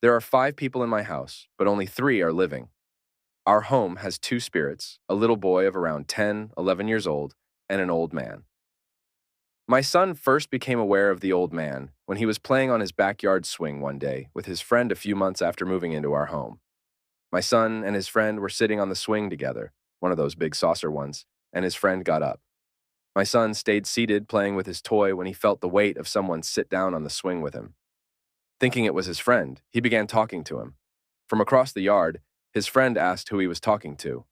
There are 5 people in my house, but only 3 are living. Our home has 2 spirits, a little boy of around 10, 11 years old, and an old man. My son first became aware of the old man when he was playing on his backyard swing one day with his friend a few months after moving into our home. My son and his friend were sitting on the swing together, one of those big saucer ones, and his friend got up. My son stayed seated playing with his toy when he felt the weight of someone sit down on the swing with him. Thinking it was his friend, he began talking to him. From across the yard, his friend asked who he was talking to.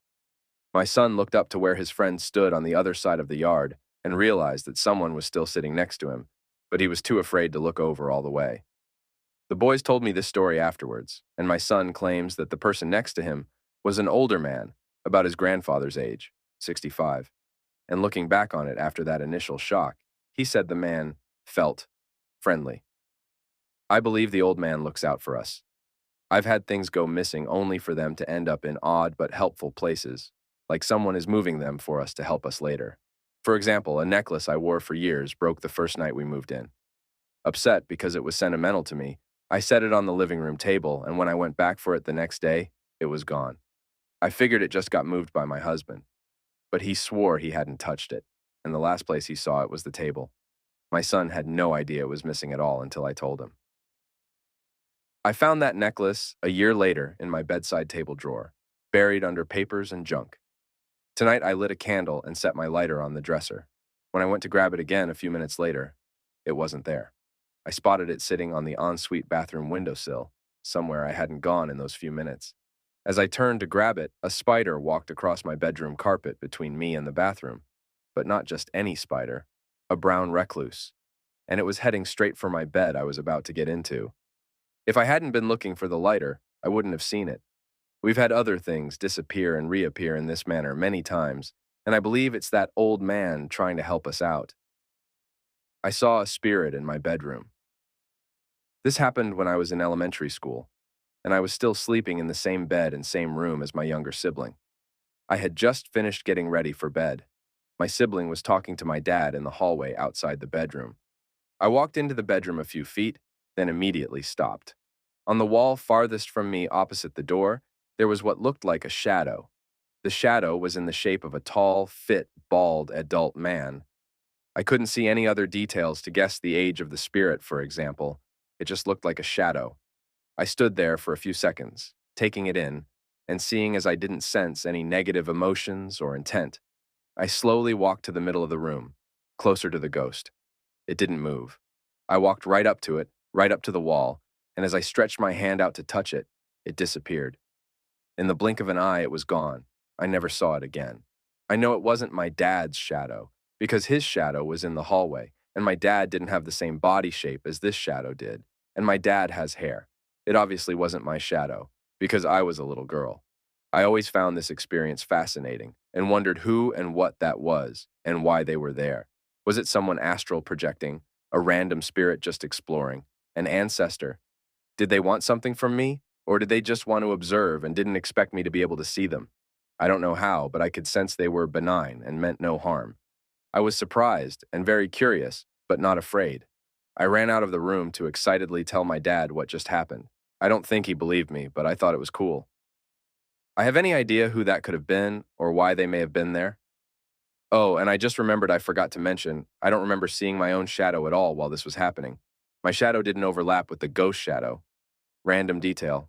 My son looked up to where his friend stood on the other side of the yard and realized that someone was still sitting next to him, but he was too afraid to look over all the way. The boys told me this story afterwards, and my son claims that the person next to him was an older man, about his grandfather's age, 65. And looking back on it after that initial shock, he said the man felt friendly. I believe the old man looks out for us. I've had things go missing only for them to end up in odd but helpful places, like someone is moving them for us to help us later. For example, a necklace I wore for years broke the first night we moved in. Upset because it was sentimental to me, I set it on the living room table, and when I went back for it the next day, it was gone. I figured it just got moved by my husband, but he swore he hadn't touched it, and the last place he saw it was the table. My son had no idea it was missing at all until I told him. I found that necklace a year later in my bedside table drawer, buried under papers and junk. Tonight I lit a candle and set my lighter on the dresser. When I went to grab it again a few minutes later, it wasn't there. I spotted it sitting on the ensuite bathroom windowsill, somewhere I hadn't gone in those few minutes. As I turned to grab it, a spider walked across my bedroom carpet between me and the bathroom. But not just any spider, a brown recluse. And it was heading straight for my bed I was about to get into. If I hadn't been looking for the lighter, I wouldn't have seen it. We've had other things disappear and reappear in this manner many times, and I believe it's that old man trying to help us out. I saw a spirit in my bedroom. This happened when I was in elementary school, and I was still sleeping in the same bed and same room as my younger sibling. I had just finished getting ready for bed. My sibling was talking to my dad in the hallway outside the bedroom. I walked into the bedroom a few feet, then immediately stopped. On the wall farthest from me opposite the door, there was what looked like a shadow. The shadow was in the shape of a tall, fit, bald adult man. I couldn't see any other details to guess the age of the spirit, for example. It just looked like a shadow. I stood there for a few seconds, taking it in, and seeing as I didn't sense any negative emotions or intent. I slowly walked to the middle of the room, closer to the ghost. It didn't move. I walked right up to it, right up to the wall, and as I stretched my hand out to touch it, it disappeared. In the blink of an eye, it was gone. I never saw it again. I know it wasn't my dad's shadow, because his shadow was in the hallway, and my dad didn't have the same body shape as this shadow did, and my dad has hair. It obviously wasn't my shadow, because I was a little girl. I always found this experience fascinating and wondered who and what that was and why they were there. Was it someone astral projecting, a random spirit just exploring, an ancestor? Did they want something from me, or did they just want to observe and didn't expect me to be able to see them? I don't know how, but I could sense they were benign and meant no harm. I was surprised and very curious, but not afraid. I ran out of the room to excitedly tell my dad what just happened. I don't think he believed me, but I thought it was cool. I have any idea who that could have been or why they may have been there? Oh, and I just remembered I forgot to mention, I don't remember seeing my own shadow at all while this was happening. My shadow didn't overlap with the ghost shadow. Random detail,